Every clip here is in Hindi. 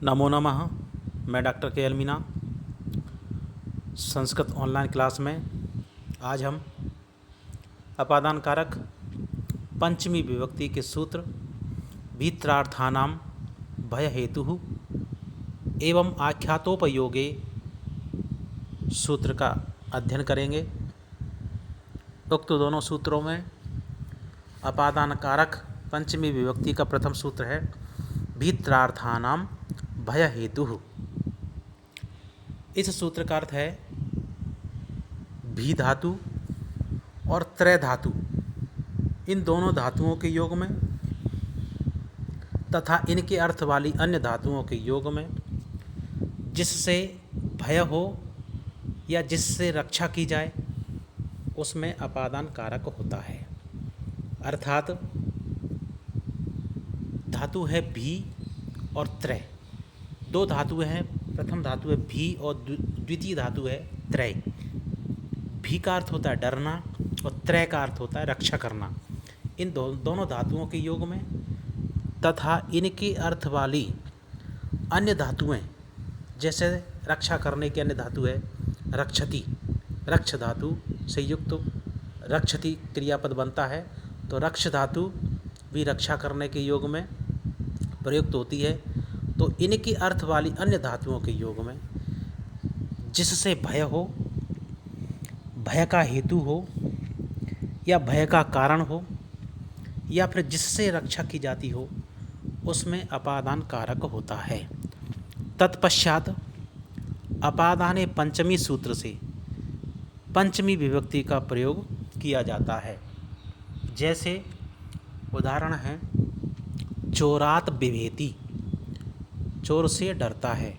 नमो नमः। मैं डॉक्टर के L Meena Sanskrit online class में आज हम अपादान कारक पंचमी विभक्ति के सूत्र भीत्रार्थानाम भय हेतु एवं आख्यातोपयोगे सूत्र का अध्ययन करेंगे। उक्त दोनों सूत्रों में अपादान कारक पंचमी विभक्ति का प्रथम सूत्र है भीत्रार्थानाम भय हेतु। इस सूत्र का अर्थ है भी धातु और त्रय धातु इन दोनों धातुओं के योग में तथा इनके अर्थ वाली अन्य धातुओं के योग में जिससे भय हो या जिससे रक्षा की जाए उसमें अपादान कारक होता है। अर्थात धातु है भी और त्रय, दो धातुएं हैं। प्रथम धातु है भी और द्वितीय धातु है त्रय। भी का अर्थ होता है डरना और त्रय का अर्थ होता है रक्षा करना। इन दोनों धातुओं के योग में तथा इनके अर्थ वाली अन्य धातुएं, जैसे रक्षा करने की अन्य धातु है रक्षति, रक्ष धातु से युक्त रक्षति क्रियापद बनता है, तो रक्ष धातु भी रक्षा करने के योग में प्रयुक्त होती है। तो इनके अर्थ वाली अन्य धातुओं के योग में जिससे भय हो, भय का हेतु हो या भय का कारण हो या फिर जिससे रक्षा की जाती हो उसमें अपादान कारक होता है। तत्पश्चात अपादाने पंचमी सूत्र से पंचमी विभक्ति का प्रयोग किया जाता है। जैसे उदाहरण है चोरात बिभेति, चोर से डरता है।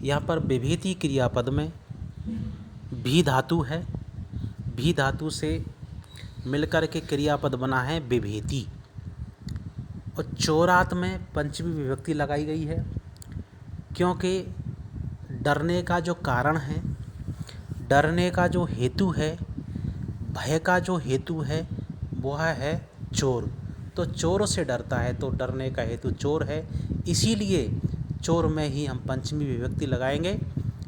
यहाँ पर बिभेति क्रियापद में भी धातु है, भी धातु से मिलकर के क्रियापद बना है बिभेति। और चोरात में पंचमी विभक्ति लगाई गई है क्योंकि डरने का जो कारण है, डरने का जो हेतु है, भय का जो हेतु है वह है चोर। तो चोर से डरता है तो डरने का हेतु चोर है, इसीलिए चोर में ही हम पंचमी विभक्ति लगाएंगे।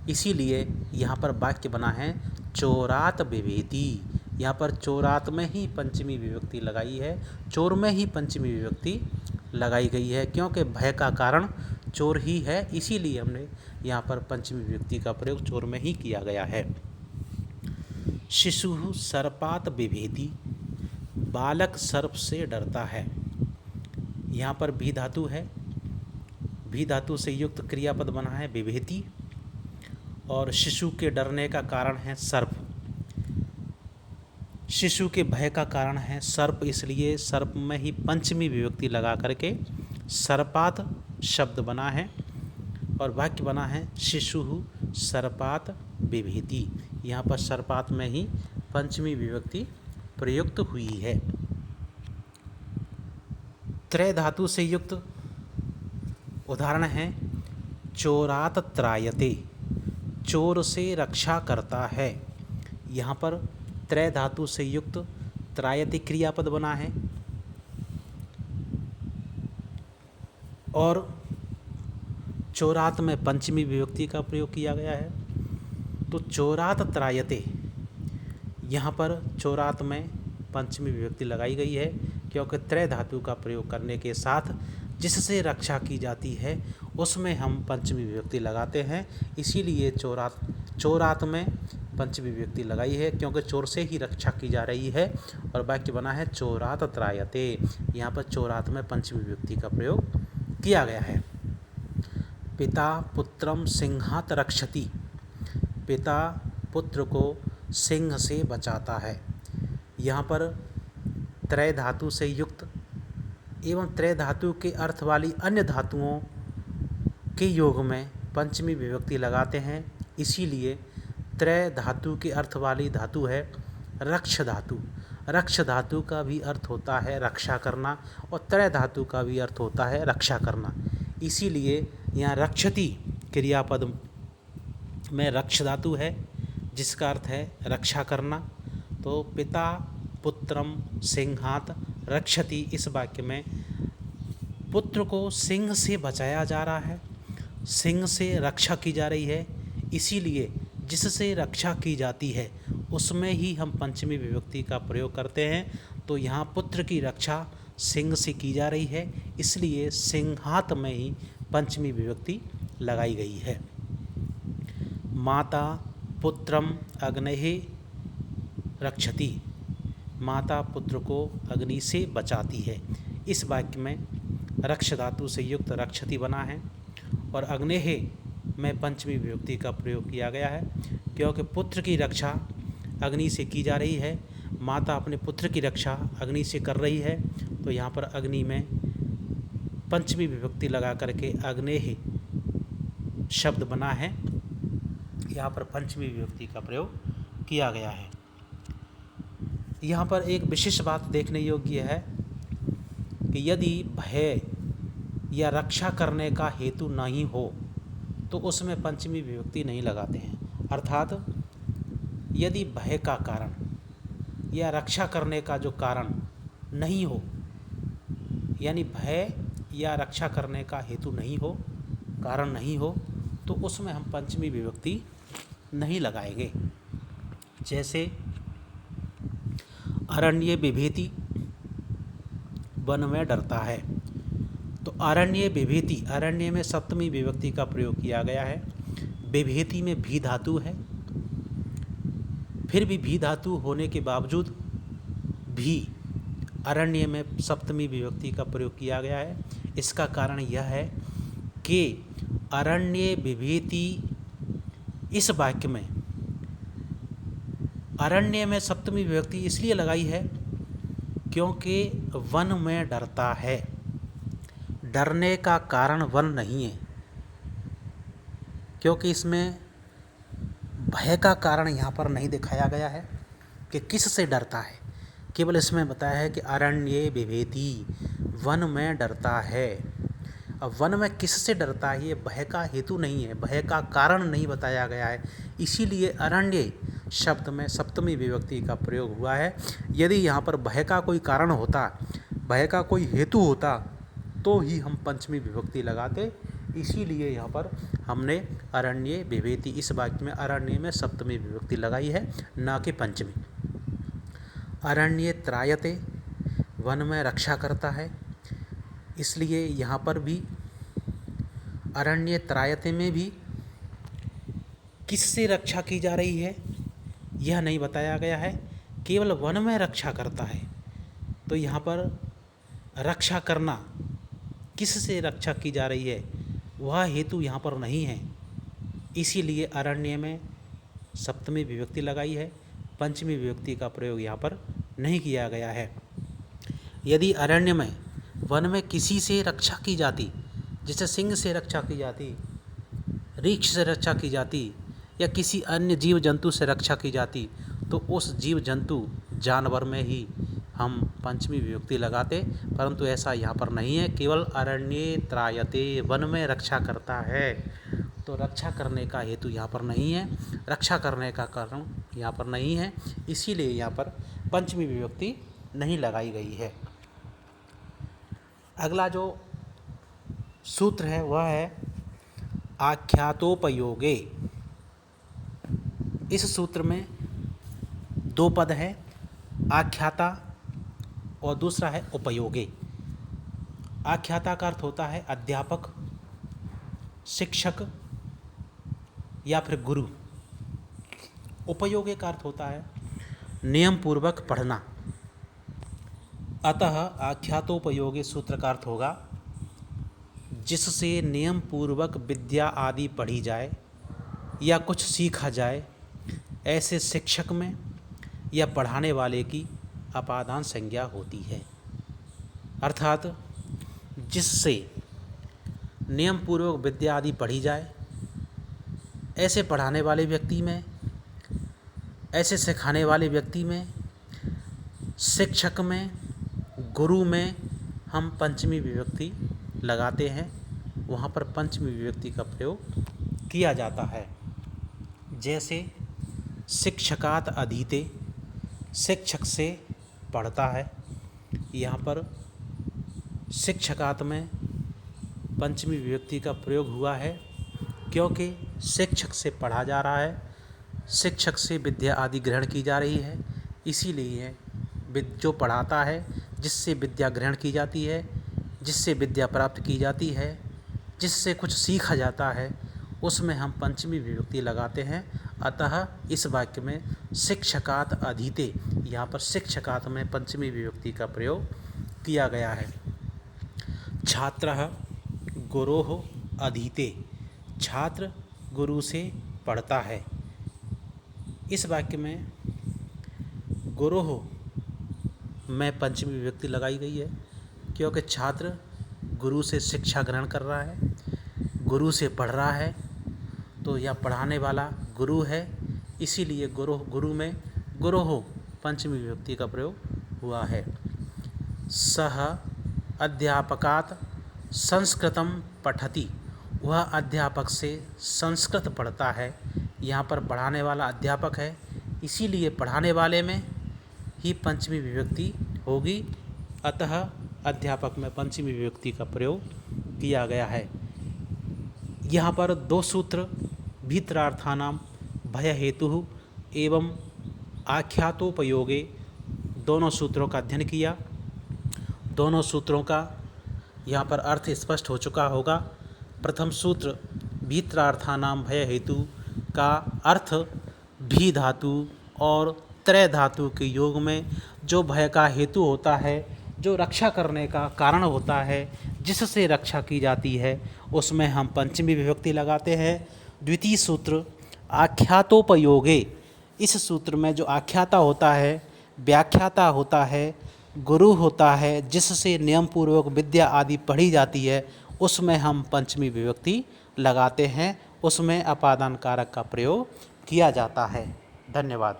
इसीलिए यहाँ पर वाक्य बना है चोरात बिभेति। यहाँ पर चोरात में ही पंचमी विभक्ति लगाई है, चोर में ही पंचमी विभक्ति लगाई गई है क्योंकि भय का कारण चोर ही है, इसीलिए हमने यहाँ पर पंचमी विभक्ति का प्रयोग चोर में ही किया गया है। शिशु सर्पात बिभेति, बालक सर्प से डरता है। यहाँ पर भी धातु है, भी धातु से युक्त क्रियापद बना है बिभेति और शिशु के डरने का कारण है सर्प। शिशु के भय का कारण है सर्प, इसलिए सर्प में ही पंचमी विभक्ति लगा करके सर्पात शब्द बना है और वाक्य बना है शिशु सर्पात बिभेति। यहाँ पर सर्पात में ही पंचमी विभक्ति प्रयुक्त हुई है। त्रय धातु से युक्त उदाहरण है चोरात त्रायते, चोर से रक्षा करता है। यहाँ पर त्रय धातु से युक्त त्रायते क्रियापद बना है और चोरात में पंचमी विभक्ति का प्रयोग किया गया है। तो चोरात त्रायते, यहाँ पर चोरात में पंचमी विभक्ति लगाई गई है क्योंकि त्रय धातु का प्रयोग करने के साथ जिससे रक्षा की जाती है उसमें हम पंचमी विभक्ति लगाते हैं, इसीलिए चोरात में पंचमी विभक्ति लगाई है क्योंकि चोर से ही रक्षा की जा रही है। और वाक्य बना है चोरात त्रायते, यहाँ पर चोरात में पंचमी विभक्ति का प्रयोग किया गया है। पिता पुत्रम सिंहात रक्षति, पिता पुत्र को सिंह से बचाता है। यहाँ पर त्रय धातु से युक्त एवं त्रय धातु के अर्थ वाली अन्य धातुओं के योग में पंचमी विभक्ति लगाते हैं, इसीलिए त्रय धातु के अर्थ वाली धातु है रक्ष धातु। रक्ष धातु का भी अर्थ होता है रक्षा करना और त्रय धातु का भी अर्थ होता है रक्षा करना, इसीलिए यहाँ रक्षति क्रियापद में रक्ष धातु है जिसका अर्थ है रक्षा करना। तो पिता पुत्रम सिंहात रक्षति, इस वाक्य में पुत्र को सिंह से बचाया जा रहा है सिंह से रक्षा की जा रही है, इसीलिए जिससे रक्षा की जाती है उसमें ही हम पंचमी विभक्ति का प्रयोग करते हैं। तो यहाँ पुत्र की रक्षा सिंह से की जा रही है, इसलिए सिंहात में ही पंचमी विभक्ति लगाई गई है। माता पुत्रम अग्नेः रक्षति, माता पुत्र को अग्नि से बचाती है। इस वाक्य में रक्ष धातु से युक्त रक्षति बना है और अग्नेः में पंचमी विभक्ति का प्रयोग किया गया है, क्योंकि पुत्र की रक्षा अग्नि से की जा रही है। माता अपने पुत्र की रक्षा अग्नि से कर रही है, तो यहाँ पर अग्नि में पंचमी विभक्ति लगा करके अग्नेः शब्द बना है, यहाँ पर पंचमी विभक्ति का प्रयोग किया गया है। यहाँ पर एक विशेष बात देखने योग्य है कि यदि भय या रक्षा करने का हेतु नहीं हो तो उसमें पंचमी विभक्ति नहीं लगाते हैं। अर्थात यदि भय का कारण या रक्षा करने का जो कारण नहीं हो, यानी भय या रक्षा करने का हेतु नहीं हो, कारण नहीं हो, तो उसमें हम पंचमी विभक्ति नहीं लगाएंगे। जैसे अरण्ये बिभेति, वन में डरता है, तो अरण्ये बिभेति, अरण्य में सप्तमी विभक्ति का प्रयोग किया गया है। बिभेति में भी धातु है, फिर भी भी धातु होने के बावजूद भी अरण्य में सप्तमी विभक्ति का प्रयोग किया गया है। इसका कारण यह है कि अरण्ये बिभेति इस वाक्य में अरण्य में सप्तमी विभक्ति इसलिए लगाई है क्योंकि वन में डरता है। डरने का कारण वन नहीं है, क्योंकि इसमें भय का कारण यहाँ पर नहीं दिखाया गया है कि किस से डरता है। केवल इसमें बताया है कि अरण्ये बिभेति, वन में डरता है। अब वन में किस से डरता है, ये भय का हेतु नहीं है, भय का कारण नहीं बताया गया है, इसीलिए अरण्य शब्द में सप्तमी विभक्ति का प्रयोग हुआ है। यदि यहाँ पर भय का कोई कारण होता, भय का कोई हेतु होता, तो ही हम पंचमी विभक्ति लगाते। इसीलिए यहाँ पर हमने अरण्ये बिभेति, इस वाक्य में अरण्य में सप्तमी विभक्ति लगाई है, ना कि पंचमी। अरण्ये त्रायते, वन में रक्षा करता है, इसलिए यहाँ पर भी अरण्ये त्रायते में भी किससे रक्षा की जा रही है यह नहीं बताया गया है, केवल वन में रक्षा करता है। तो यहाँ पर रक्षा करना, किससे रक्षा की जा रही है वह हेतु यहाँ पर नहीं है, इसीलिए अरण्य में सप्तमी विभक्ति लगाई है, पंचमी विभक्ति का प्रयोग यहाँ पर नहीं किया गया है। यदि अरण्य में, वन में किसी से रक्षा की जाती, जैसे सिंह से रक्षा की जाती, रीछ से रक्षा की जाती, या किसी अन्य जीव जंतु से रक्षा की जाती, तो उस जीव जंतु जानवर में ही हम पंचमी विभक्ति लगाते, परंतु ऐसा यहाँ पर नहीं है। केवल अरण्ये त्रायते, वन में रक्षा करता है, तो रक्षा करने का हेतु यहाँ पर नहीं है, रक्षा करने का कारण यहाँ पर नहीं है, इसीलिए यहाँ पर पंचमी विभक्ति नहीं लगाई गई है। अगला जो सूत्र है वह है आख्यातोपयोगे। इस सूत्र में दो पद हैं, आख्याता और दूसरा है उपयोगे। आख्याता का अर्थ होता है अध्यापक, शिक्षक या फिर गुरु। उपयोगे का अर्थ होता है नियम पूर्वक पढ़ना। अतः आख्यातोपयोगे सूत्र का अर्थ होगा जिससे नियम पूर्वक विद्या आदि पढ़ी जाए या कुछ सीखा जाए, ऐसे शिक्षक में या पढ़ाने वाले की अपादान संज्ञा होती है। अर्थात जिससे नियम पूर्वक विद्या आदि पढ़ी जाए, ऐसे पढ़ाने वाले व्यक्ति में, ऐसे सिखाने वाले व्यक्ति में, शिक्षक में, गुरु में हम पंचमी विभक्ति लगाते हैं, वहाँ पर पंचमी विभक्ति का प्रयोग किया जाता है। जैसे शिक्षकात अधीते, शिक्षक से पढ़ता है, यहाँ पर शिक्षकात में पंचमी विभक्ति का प्रयोग हुआ है, क्योंकि शिक्षक से पढ़ा जा रहा है, शिक्षक से विद्या आदि ग्रहण की जा रही है, इसीलिए जो पढ़ाता है, जिससे विद्या ग्रहण की जाती है, जिससे विद्या प्राप्त की जाती है, जिससे कुछ सीखा जाता है, उसमें हम पंचमी विभक्ति लगाते हैं। अतः इस वाक्य में शिक्षकात अधीते, यहाँ पर शिक्षकात में पंचमी विभक्ति का प्रयोग किया गया है। छात्रः गुरोः अधीते, छात्र गुरु से पढ़ता है। इस वाक्य में गुरोः में पंचमी विभक्ति लगाई गई है, क्योंकि छात्र गुरु से शिक्षा ग्रहण कर रहा है, गुरु से पढ़ रहा है, तो यह पढ़ाने वाला गुरु है, इसीलिए गुरु में गुरोः पंचमी विभक्ति का प्रयोग हुआ है। सह अध्यापकात् संस्कृतं पठति, वह अध्यापक से संस्कृत पढ़ता है। यहाँ पर पढ़ाने वाला अध्यापक है, इसीलिए पढ़ाने वाले में ही पंचमी विभक्ति होगी। अतः अध्यापक में पंचमी विभक्ति का प्रयोग किया गया है। यहाँ पर दो सूत्र भीतरार्थानां भय हेतु एवं आख्यातोपयोगे, दोनों सूत्रों का अध्ययन किया। दोनों सूत्रों का यहाँ पर अर्थ स्पष्ट हो चुका होगा। प्रथम सूत्र भीतरार्थानां भय हेतु का अर्थ भी धातु और त्रय धातु के योग में जो भय का हेतु होता है, जो रक्षा करने का कारण होता है, जिससे रक्षा की जाती है, उसमें हम पंचमी विभक्ति लगाते हैं। द्वितीय सूत्र आख्यातोपयोगे, इस सूत्र में जो आख्याता होता है, व्याख्याता होता है, गुरु होता है, जिससे नियम पूर्वक विद्या आदि पढ़ी जाती है, उसमें हम पंचमी विभक्ति लगाते हैं, उसमें अपादान कारक का प्रयोग किया जाता है। धन्यवाद।